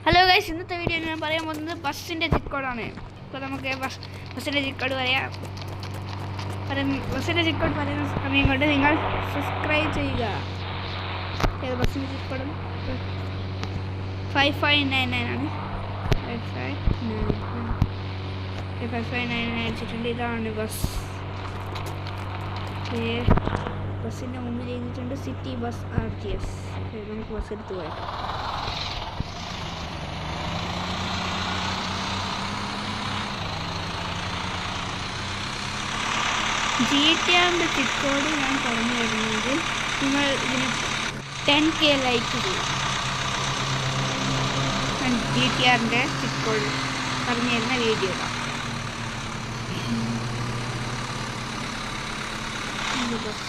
Hello guys, ഇന്നത്തെ video ഞാൻ പറയാൻ പോകുന്നത് ബസ്സിൻ്റെ ചിറ്റ് കോഡാണ്. ഇപ്പോൾ നമുക്ക് ബസ്സിൻ്റെ ചിറ്റ് കോഡ് പറയാം. ബസ്സിൻ്റെ ചിറ്റ് കോഡ് പറയുന്ന സമയം കൊണ്ട് നിങ്ങൾ സബ്സ്ക്രൈബ് ചെയ്യുക. ഏത് ബസ്സിൻ്റെ ചിറ്റ് കോഡും 5599 ആണ്. 5599 അടിച്ചിട്ടുണ്ട്. ഇതാണ് ബസ്. ബസ്സിൻ്റെ മുമ്പിൽ എഴുതിയിട്ടുണ്ട് സിറ്റി ബസ് RTS. നമുക്ക് ബസ് എടുത്ത് പോയാൽ GTA ചിറ്റ് കോഡ് ഞാൻ പറഞ്ഞു തരുന്നത് നിങ്ങൾ ഇതിന് 10K ലൈക്ക് ചെയ്യും. ഞാൻ GTRൻ്റെ ചിറ്റ് കോഡ് പറഞ്ഞു തരുന്ന വീഡിയോ ബസ്